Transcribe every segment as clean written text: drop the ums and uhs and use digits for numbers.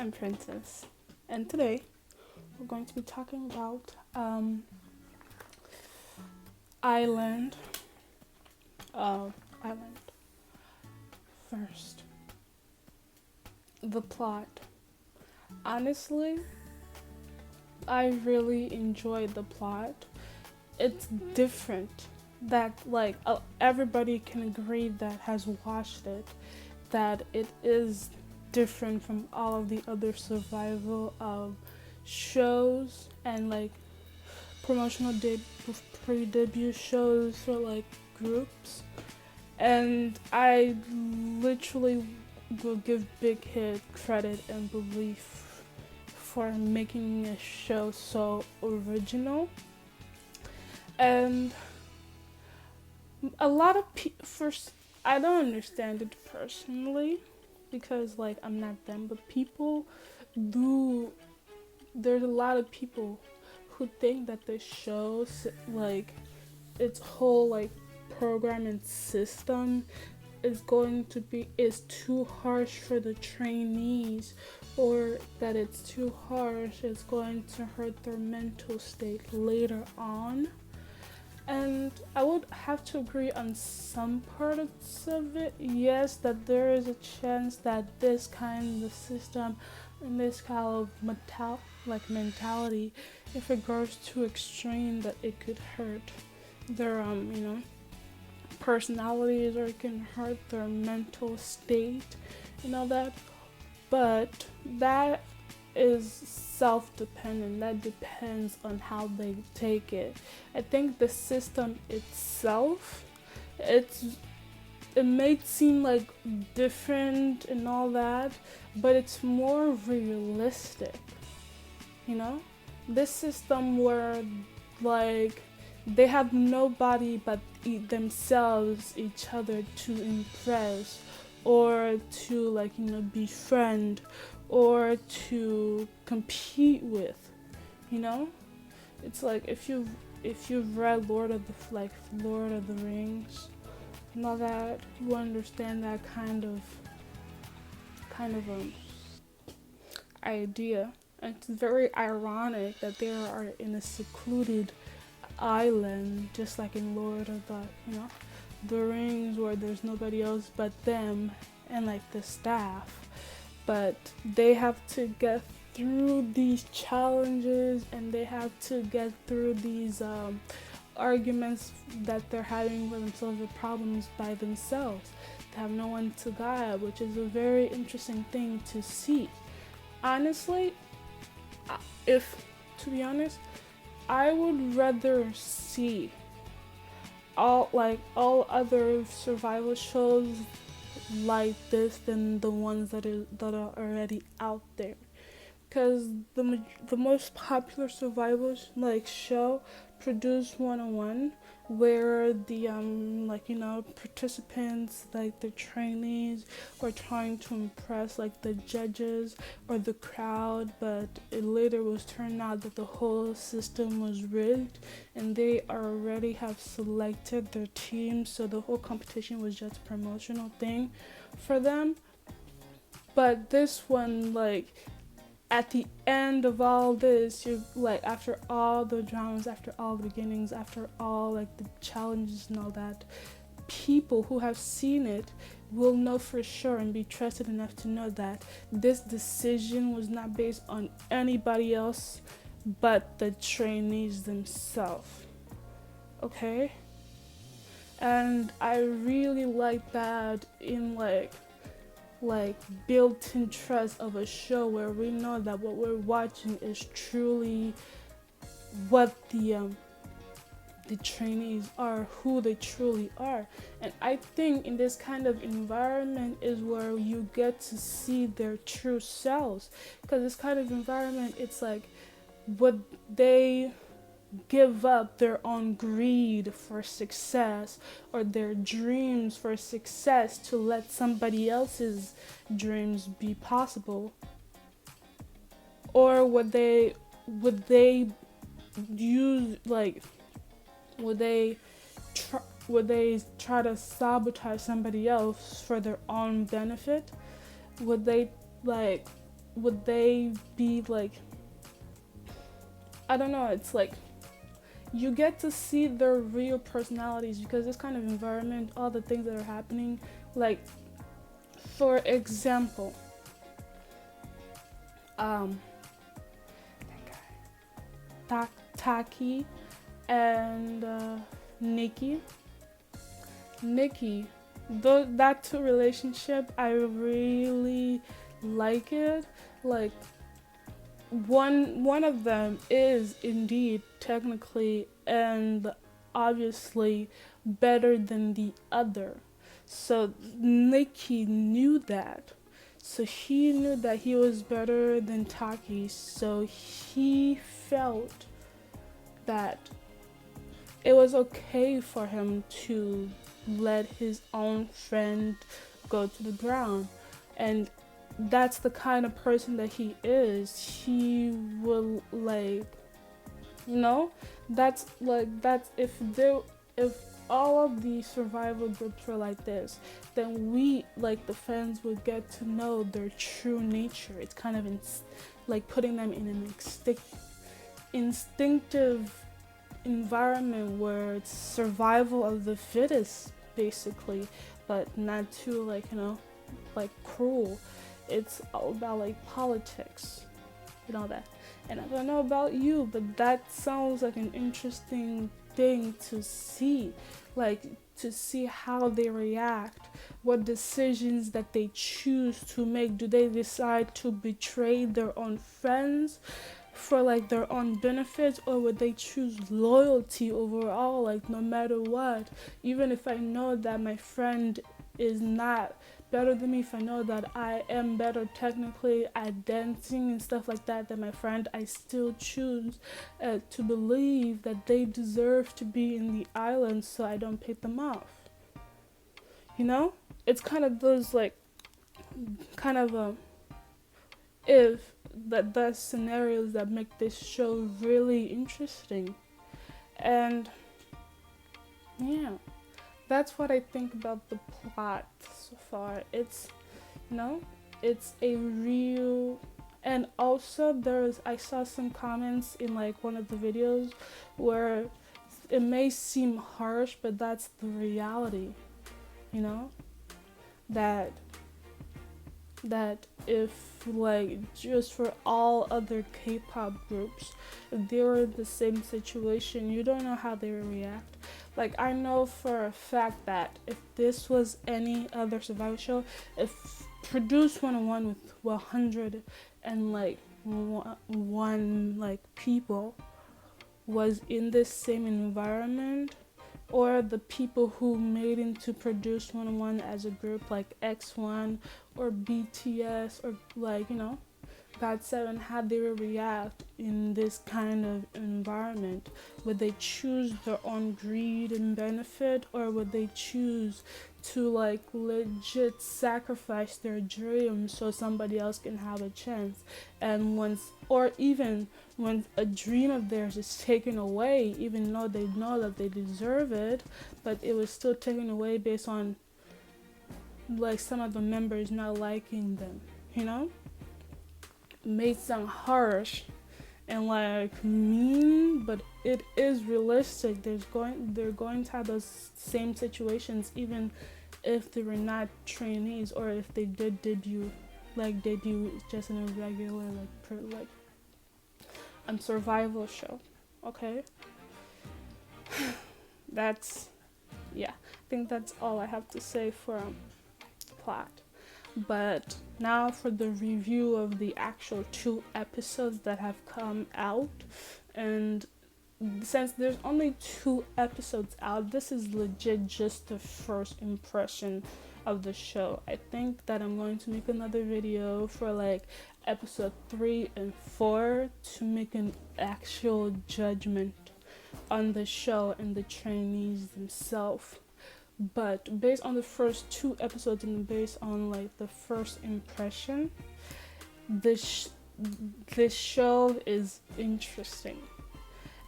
I'm Princess, and today we're going to be talking about Island. Island. First, the plot. Honestly, I really enjoyed the plot. It's different. That everybody can agree that has watched it, that it is different from all of the other survival shows and promotional pre-debut shows for groups. And I literally will give Big Hit credit and belief for making a show so original. And a lot of people, first, I don't understand it personally because I'm not them, but people do. There's a lot of people who think that the show, its whole program and system is too harsh for the trainees, or that it's too harsh, it's going to hurt their mental state later on. And I would have to agree on some parts of it. Yes, that there is a chance that this kind of system and this kind of mentality, if it goes too extreme, that it could hurt their personalities, or it can hurt their mental state and all that. But that is self-dependent. That depends on how they take it. I think the system itself, it may seem different and all that, but it's more realistic. This system where they have nobody but themselves, each other to impress, or to befriend, or to compete with. It's if you've read Lord of the Rings and all that, you understand that kind of idea. And it's very ironic that they are in a secluded island, just like in Lord of the Rings, where there's nobody else but them and the staff. But they have to get through these challenges, and they have to get through these arguments that they're having with themselves, or problems by themselves. They have no one to guide, which is a very interesting thing to see. Honestly, if to be honest, I would rather see all other survival shows like this than the ones that are already out there, because the most popular survival show produced 101, where the participants, the trainees, were trying to impress the judges or the crowd, but it later was turned out that the whole system was rigged, and they already have selected their team, so the whole competition was just a promotional thing for them. But this one, at the end of all this, you after all the dramas, after all the beginnings, after all the challenges and all that, people who have seen it will know for sure and be trusted enough to know that this decision was not based on anybody else but the trainees themselves. Okay? And I really like that in built-in trust of a show, where we know that what we're watching is truly what the trainees are, who they truly are. And I think in this kind of environment is where you get to see their true selves, because this kind of environment, it's would they give up their own greed for success, or their dreams for success, to let somebody else's dreams be possible? Or would they use would they try to sabotage somebody else for their own benefit? Would they would they be like, I don't know, it's like you get to see their real personalities because this kind of environment, all the things that are happening, like for example, Taki and Nikki. That two relationship, I really like it. Like one of them is indeed technically and obviously better than the other. So Nikki knew that. So he knew that he was better than Taki. So he felt that it was okay for him to let his own friend go to the ground. And that's the kind of person that he is. He will that's if all of the survival groups were like this, then we, like the fans, would get to know their true nature. It's kind of putting them in an instinctive environment where it's survival of the fittest, basically, but not too cruel. It's all about politics and all that. And I don't know about you, but that sounds like an interesting thing to see, to see how they react, what decisions that they choose to make. Do they decide to betray their own friends for their own benefits, or would they choose loyalty overall, no matter what? Even if I know that my friend is not better than me, if I know that I am better technically at dancing and stuff like that than my friend, I still choose to believe that they deserve to be in the island so I don't pick them off. It's kind of those if the scenarios that make this show really interesting. And yeah, that's what I think about the plot so far. It's it's a real, and also I saw some comments in one of the videos where it may seem harsh, but that's the reality. That if just for all other K-pop groups, if they were in the same situation, you don't know how they would react. I know for a fact that if this was any other survival show, if Produce 101 with 100 and one people was in this same environment, or the people who made into Produce 101 as a group, like X1 or BTS or GOT7, how they would react in this kind of environment. Would they choose their own greed and benefit, or would they choose to legit sacrifice their dreams so somebody else can have a chance? And even when a dream of theirs is taken away, even though they know that they deserve it, but it was still taken away based on some of the members not liking them, may sound harsh and mean, but it is realistic. They're going to have those same situations, even if they were not trainees, or if they did debut just in a regular survival show. Okay. I think that's all I have to say for plot. But now for the review of the actual 2 episodes that have come out. And since there's only 2 episodes out, this is legit just the first impression of the show. I think that I'm going to make another video for episode 3 and 4 to make an actual judgment on the show and the trainees themselves. But based on the first 2 episodes and based on the first impression, this show is interesting.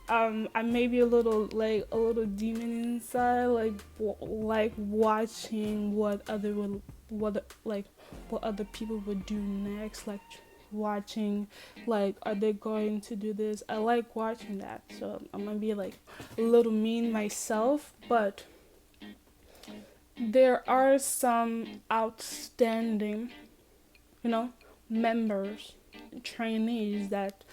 I may be a little demon inside, watching what other people would do next, watching, like, are they going to do this? I like watching that. So I'm gonna be like a little mean myself, but there are some outstanding, you know, members, trainees that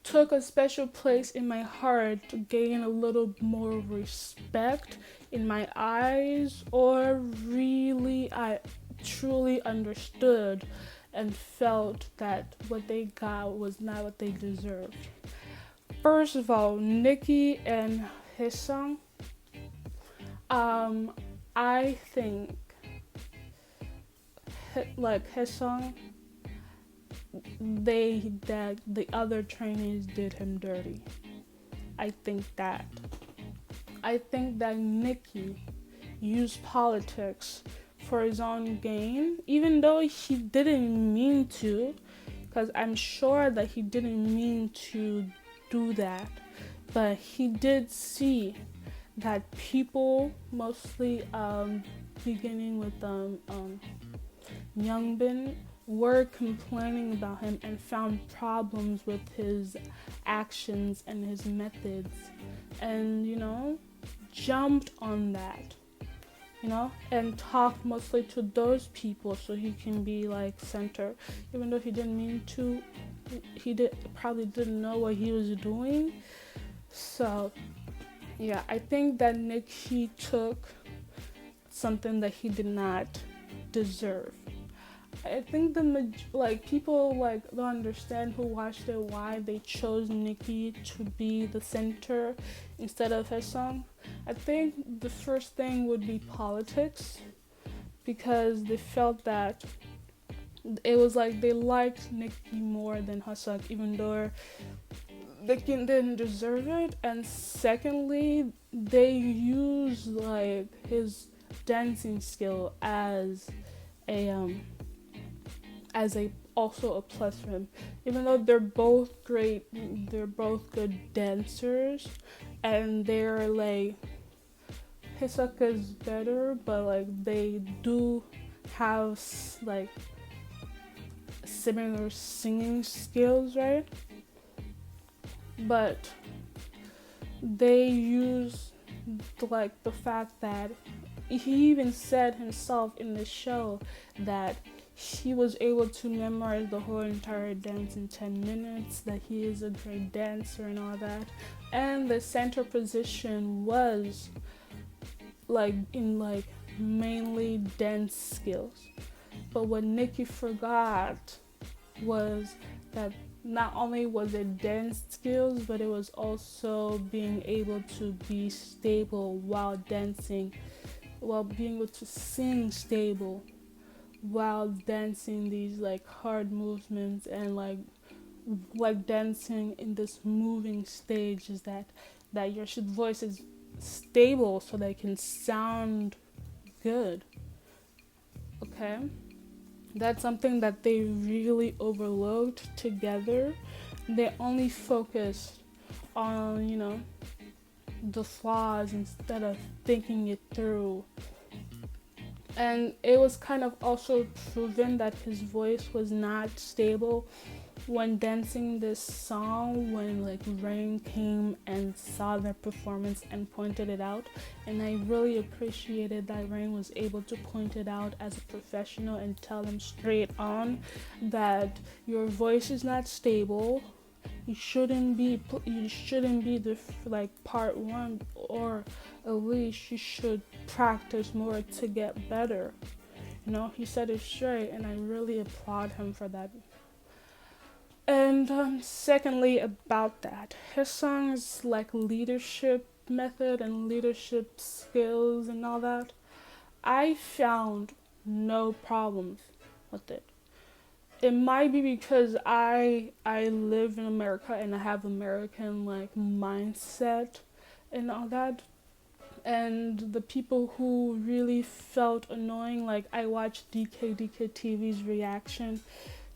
took a special place in my heart to gain a little more respect in my eyes, or really I truly understood and felt that what they got was not what they deserved. First of all, Nikki and heesung. Um, I think like heesung, that the other trainees did him dirty. I think that. I think that Nikki used politics for his own gain, even though he didn't mean to, because I'm sure that he didn't mean to do that. But he did see that people, mostly beginning with Youngbin, were complaining about him and found problems with his actions and his methods, and jumped on that, and talked mostly to those people so he can be like center, even though he didn't mean to. Probably didn't know what he was doing. So yeah, I think that Nikki took something that he did not deserve. I think people don't understand, who watched it, why they chose Nikki to be the center instead of heesung. I think the first thing would be politics, because they felt that it was like they liked Nikki more than heesung, even though Nikki didn't deserve it. And secondly, they used like his dancing skill as a also a plus for him, even though they're both great, they're both good dancers, and they're like, Hisaka is better, but like they do have like similar singing skills, right? But they use like the fact that he even said himself in the show that he was able to memorize the whole entire dance in 10 minutes, that he is a great dancer and all that. And the center position was in mainly dance skills. But what Nikki forgot was that not only was it dance skills, but it was also being able to be stable while dancing, while being able to sing stable while dancing these like hard movements, and like dancing in this moving stage, is that your voice is stable so that it can sound good. Okay, that's something that they really overlooked together. They only focused on the flaws instead of thinking it through. And it was kind of also proven that his voice was not stable when dancing this song, when like Rain came and saw their performance and pointed it out. And I really appreciated that Rain was able to point it out as a professional and tell them straight on that your voice is not stable. You shouldn't be the part one, or at least you should practice more to get better. He said it straight, and I really applaud him for that. And secondly, about that, his song's like leadership method and leadership skills and all that, I found no problems with it. It might be because I live in America and I have American like mindset and all that. And the people who really felt annoying, like I watched DK TV's reaction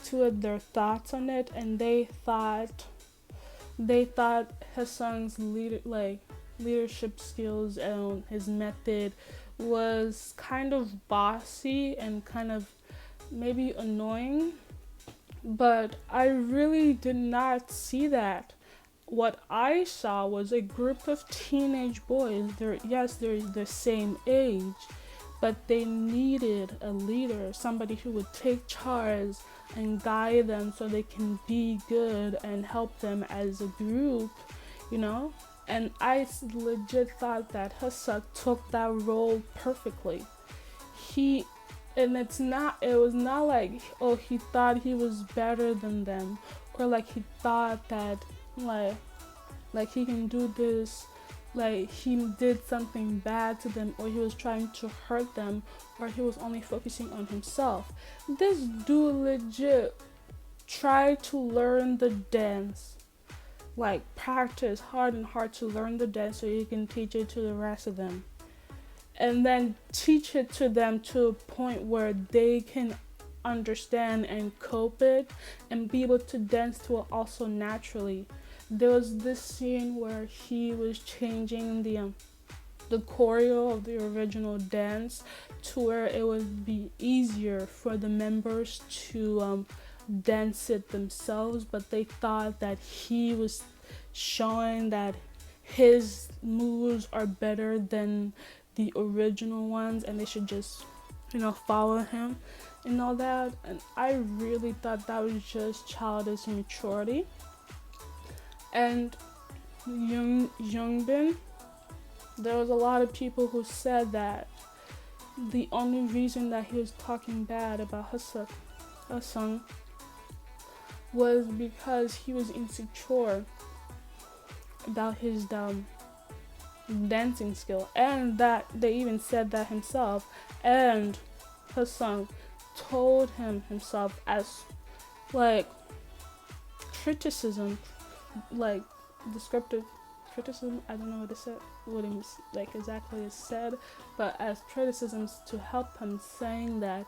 to it, their thoughts on it, and they thought Hassan's leadership skills and his method was kind of bossy and kind of maybe annoying. But I really did not see that. What I saw was a group of teenage boys. They're the same age, but they needed a leader, somebody who would take charge and guide them so they can be good and help them as a group, you know? And I legit thought that Hassan took that role perfectly. He and it was not like, oh, he thought he was better than them, or like he thought that like he can do this, like he did something bad to them, or he was trying to hurt them, or he was only focusing on himself. This dude legit tried to learn the dance, like practice hard and hard to learn the dance so he can teach it to the rest of them, and then teach it to them to a point where they can understand and cope it and be able to dance to it also naturally. There was this scene where he was changing the choreo of the original dance to where it would be easier for the members to dance it themselves, but they thought that he was showing that his moves are better than the original ones and they should just, follow him and all that. And I really thought that was just childish immaturity. And Youngbin, there was a lot of people who said that the only reason that he was talking bad about Hassan was because he was insecure about his dancing skill, and that they even said that himself, and Hassan told him himself as like criticism, like descriptive criticism. I don't know what it like exactly is said, but as criticisms to help him, saying that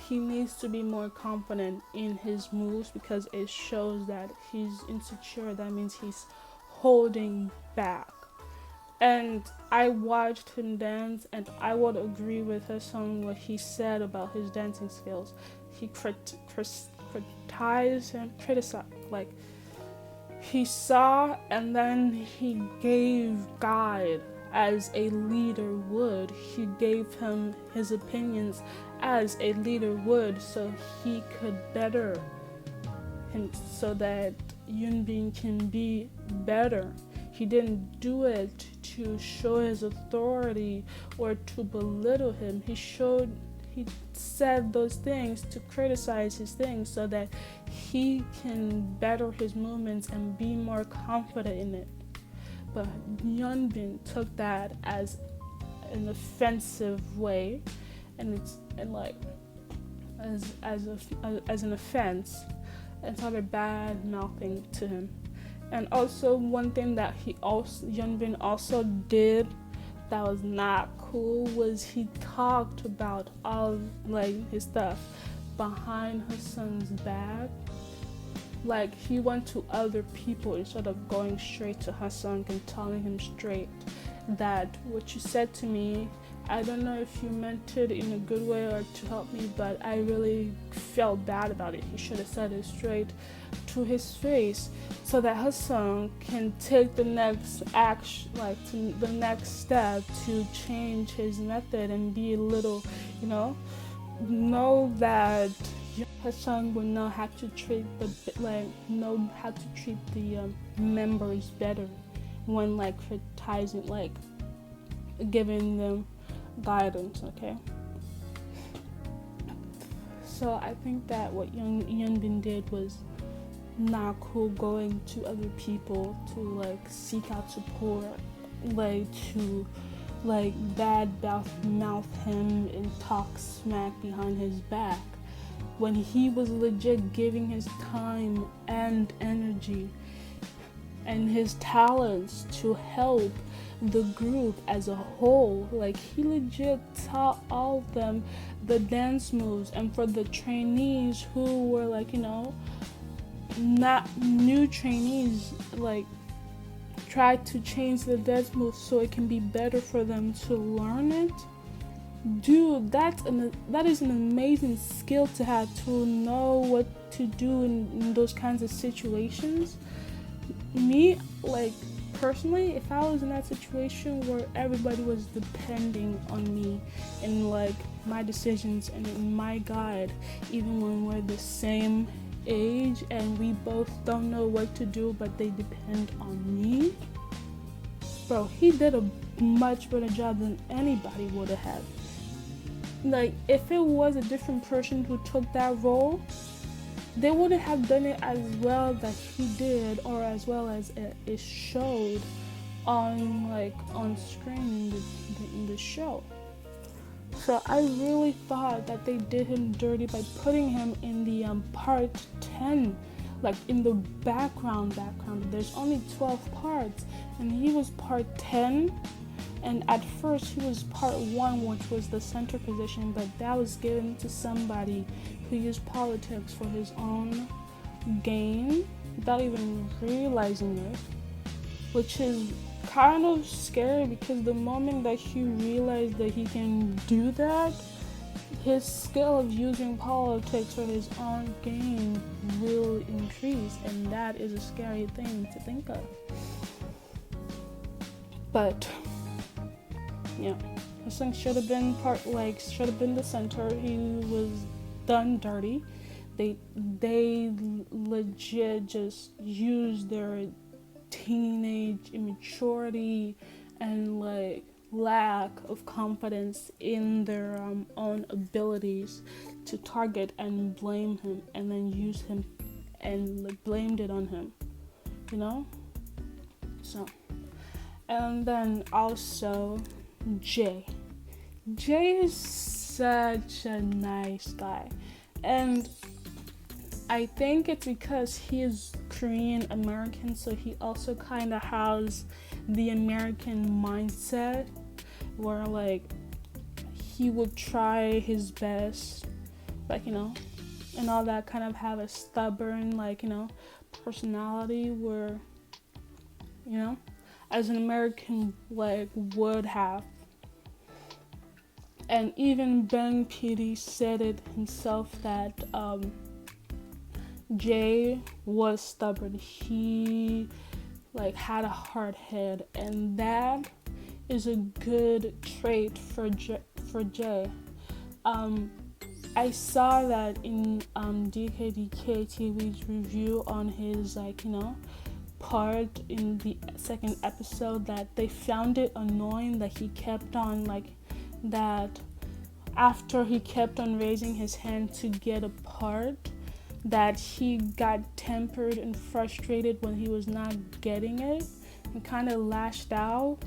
he needs to be more confident in his moves because it shows that he's insecure. That means he's holding back. And I watched him dance, and I would agree with Hassan what he said about his dancing skills. He criticized, like he saw and then he gave guide as a leader would. He gave him his opinions as a leader would, so he could better him, so that Yunbin can be better. He didn't do it to show his authority or to belittle him. He said those things to criticize his things so that he can better his movements and be more confident in it. But Yeonbin took that as an offensive way, and as an offense, and started bad mouthing to him. And also one thing that Yeonbin also did that was not cool was he talked about all his stuff behind Hassan's back. Like he went to other people instead of going straight to Hassan and telling him straight that what you said to me, I don't know if you meant it in a good way or to help me, but I really felt bad about it. He should have said it straight to his face so that Hassan can take the next action, the next step to change his method and be a little, know that Hassan will know how to treat the members better when criticizing, giving them guidance. Okay, so I think that what Yeonbin did was not cool, going to other people to seek out support, to bad mouth him and talk smack behind his back when he was legit giving his time and energy and his talents to help the group as a whole. He legit taught all of them the dance moves, and for the trainees who were not new trainees, try to change the dance moves so it can be better for them to learn it. dude, that is an amazing skill to have, to know what to do in those kinds of situations. Me, like, personally, if I was in that situation where everybody was depending on me and like my decisions and in my guide, even when we're the same age and we both don't know what to do but they depend on me, bro, he did a much better job than anybody would have had. Like, if it was a different person who took that role, they wouldn't have done it as well that he did, or as well as it showed on screen in the show. So I really thought that they did him dirty by putting him in the part 10, like in the background. There's only 12 parts, and he was part 10. And at first he was part 1, which was the center position, but that was given to somebody who used politics for his own gain without even realizing it, which is kind of scary, because the moment that he realized that he can do that, his skill of using politics for his own gain will increase, and that is a scary thing to think of. But yeah, heesung should have been the center. He was done dirty. They legit just used their teenage immaturity and like lack of confidence in their own abilities to target and blame him, and then use him and like blamed it on him, you know. So, and then also Jay is such a nice guy, and I think it's because he is Korean American, so he also kind of has the American mindset where like he would try his best, like, you know, and all that, kind of have a stubborn, like, you know, personality where, you know, as an American like would have. And even Ben PD said it himself that Jay was stubborn. He like had a hard head, and that is a good trait for Jay. I saw that in DKDK TV's review on his, like, you know, part in the second episode, that they found it annoying that he kept on like that after he kept on raising his hand to get a part, that he got tempered and frustrated when he was not getting it and kind of lashed out.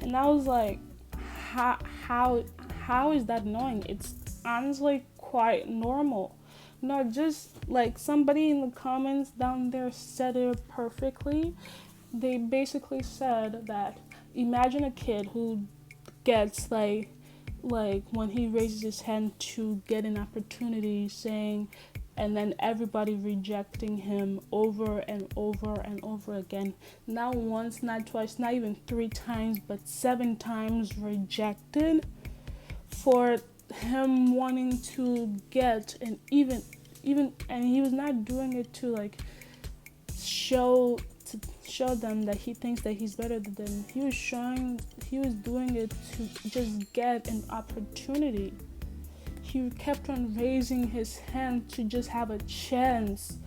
And I was like, how is that annoying? It's honestly quite normal. No, just like somebody in the comments down there said it perfectly. They basically said that imagine a kid who gets like when he raises his hand to get an opportunity, saying, and then everybody rejecting him over and over and over again. Not once, not twice, not even 3 times, but 7 times rejected, for him wanting to get, and even and he was not doing it to like show them that he thinks that he's better than them. He was doing it to just get an opportunity. He kept on raising his hand to just have a chance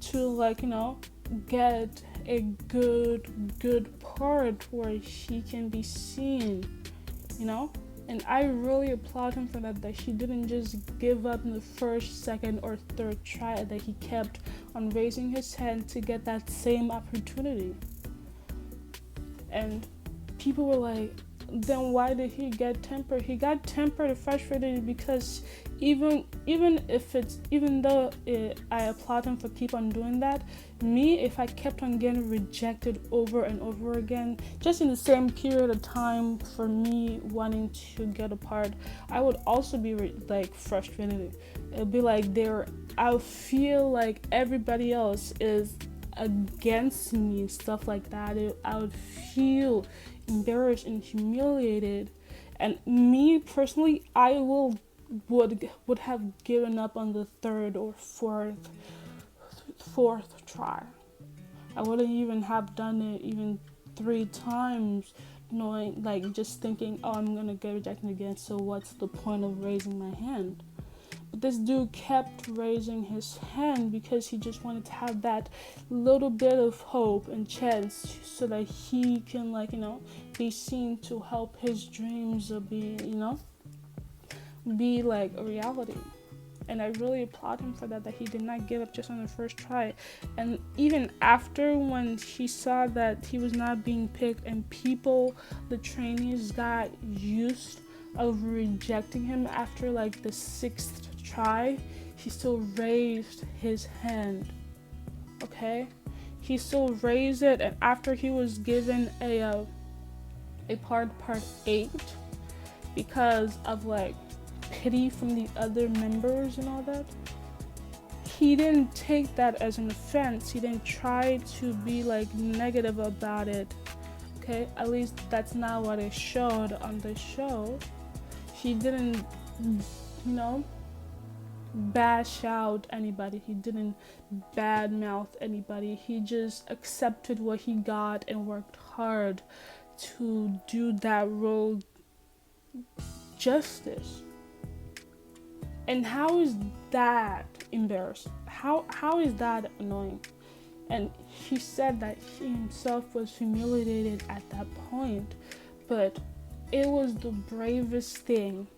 to, like, you know, get a good part where he can be seen, you know. And I really applaud him for that he didn't just give up in the first, second, or third try, that he kept on raising his hand to get that same opportunity. And people were like, then why did he get tempered? He got tempered and frustrated because even though I applaud him for keep on doing that, me, if I kept on getting rejected over and over again, just in the same period of time for me wanting to get a part, I would also be frustrated. It'd be like I would feel like everybody else is against me and stuff like that. I would feel embarrassed and humiliated, And me personally, I would have given up on the third or fourth try. I wouldn't even have done it even 3 times, knowing, like, just thinking, oh, I'm gonna get rejected again, so what's the point of raising my hand? But this dude kept raising his hand because he just wanted to have that little bit of hope and chance so that he can, like, be seen to help his dreams be like a reality. And I really applaud him for that he did not give up just on the first try. And even after, when he saw that he was not being picked and the trainees got used of rejecting him after like the 6th try, he still raised his hand. Okay? He still raised it, and after he was given a part 8 because of like pity from the other members and all that, he didn't take that as an offense. He didn't try to be like negative about it. Okay, at least that's not what it showed on the show. He didn't bash out anybody. He didn't badmouth anybody. He just accepted what he got and worked hard to do that role justice. And how is that embarrassing? How is that annoying? And he said that he himself was humiliated at that point, but it was the bravest thing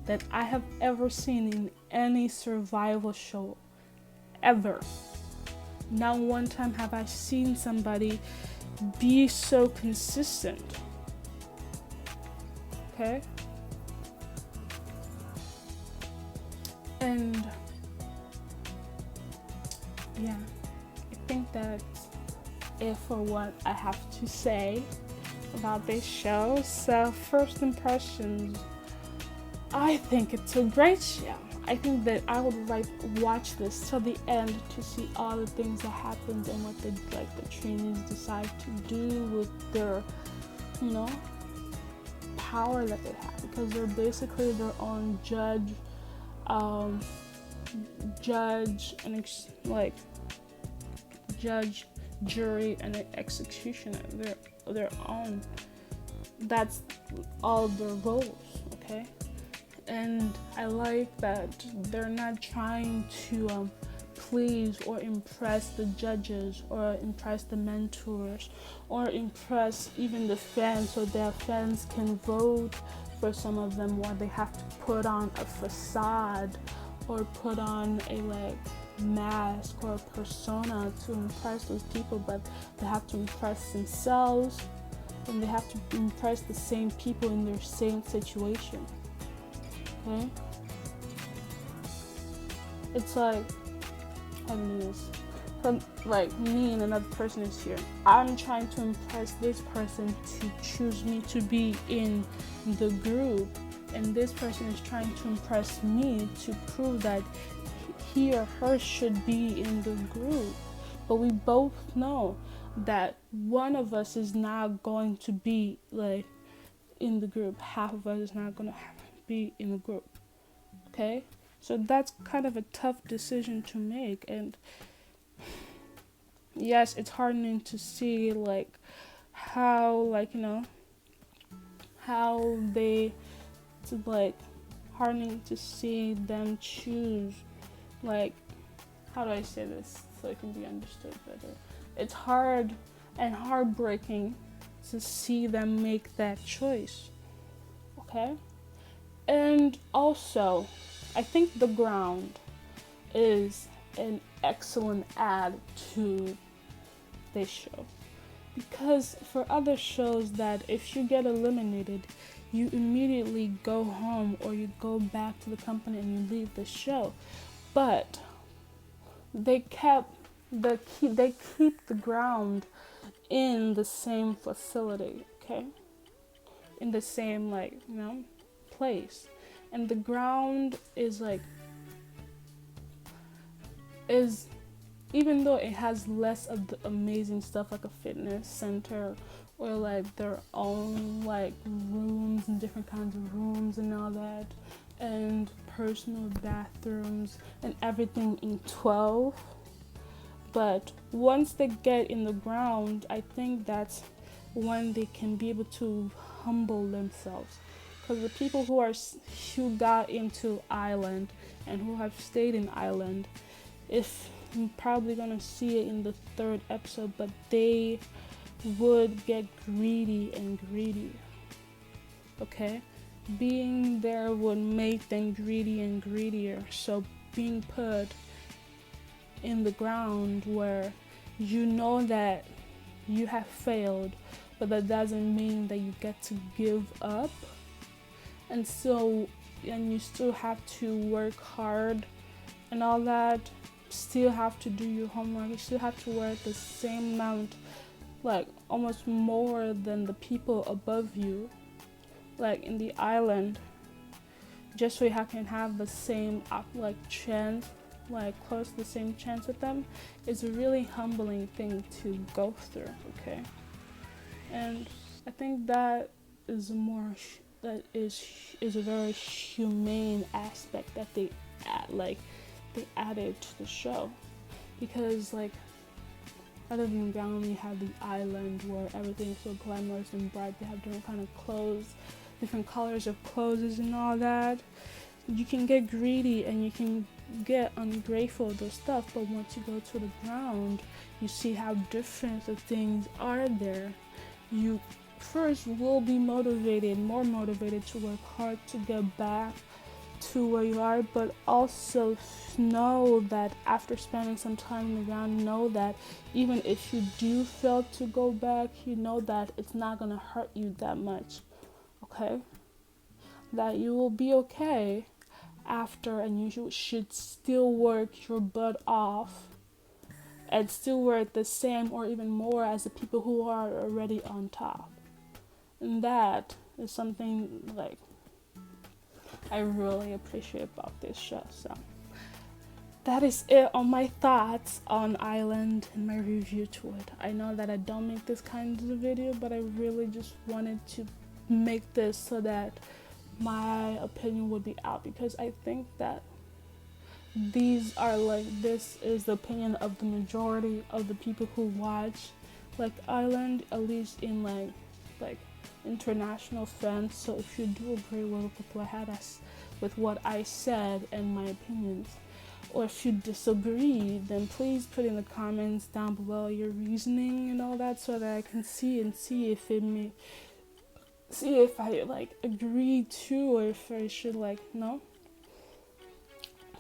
that I have ever seen in any survival show, ever. Not one time have I seen somebody be so consistent. Okay? And yeah, I think that's it for what I have to say about this show. So first impressions, I think it's a great show. I think that I would watch this till the end to see all the things that happened and what the trainees decide to do with their, power that they have, because they're basically their own judge, jury, and executioner. Their own. That's all their roles. Okay. And I like that they're not trying to please or impress the judges or impress the mentors or impress even the fans so their fans can vote for some of them, or they have to put on a facade or put on a mask or a persona to impress those people, but they have to impress themselves and they have to impress the same people in their same situation. Okay? It's like, how do you do this? So, like, me and another person is here. I'm trying to impress this person to choose me to be in the group, and this person is trying to impress me to prove that he or her should be in the group. But we both know that one of us is not going to be in the group. Half of us is not going to be in the group. Okay? So that's kind of a tough decision to make, and yes, it's hardening to see hardening to see them choose, how do I say this so it can be understood better? It's hard and heartbreaking to see them make that choice. Okay? And also, I think The Ground is an excellent add to this show, because for other shows that if you get eliminated, you immediately go home or you go back to the company and you leave the show, but they keep The Ground in the same facility, okay, in the same place. And The Ground is even though it has less of the amazing stuff like a fitness center or like their own like rooms and different kinds of rooms and all that, and personal bathrooms and everything in 12. But once they get in the ground, I think that's when they can be able to humble themselves. Because the people who got into Island and who have stayed in Island, if I'm probably gonna see it in the 3rd episode, but they would get greedy and greedy. Okay? Being there would make them greedy and greedier. So being put in the ground where you know that you have failed, but that doesn't mean that you get to give up. And you still have to work hard and all that, still have to do your homework, you still have to work the same amount, like almost more than the people above you, like in the island, just so you can have the same chance, like close to the same chance with them. It's a really humbling thing to go through, okay? And I think that is a very humane aspect that they added to the show, because like other than ground, you have the island where everything's so glamorous and bright. They have different kind of clothes, different colors of clothes and all that. You can get greedy and you can get ungrateful of those stuff, but once you go to the ground, you see how different the things are there. You first will be more motivated to work hard to get back to where you are, but also know that after spending some time on the ground, know that even if you do fail to go back, you know that it's not going to hurt you that much, okay? That you will be okay after, and you should still work your butt off and still work the same or even more as the people who are already on top. And that is something like I really appreciate about this show. So that is it on my thoughts on Island and my review to it. I know that I don't make this kind of video, but I really just wanted to make this so that my opinion would be out, because I think that this is the opinion of the majority of the people who watch like Island, at least in like international fans. So if you do agree with what I said and my opinions, or if you disagree, then please put in the comments down below your reasoning and all that, so that I can see if I agree to, or if I should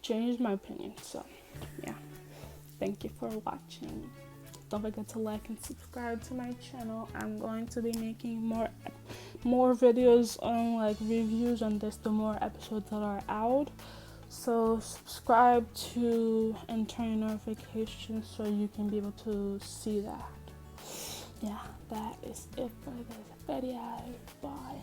change my opinion. So yeah, thank you for watching. Don't forget to like and subscribe to my channel. I'm going to be making more videos on reviews on this the more episodes that are out. So subscribe to and turn your notifications so you can be able to see that. Yeah, that is it for this video. Bye.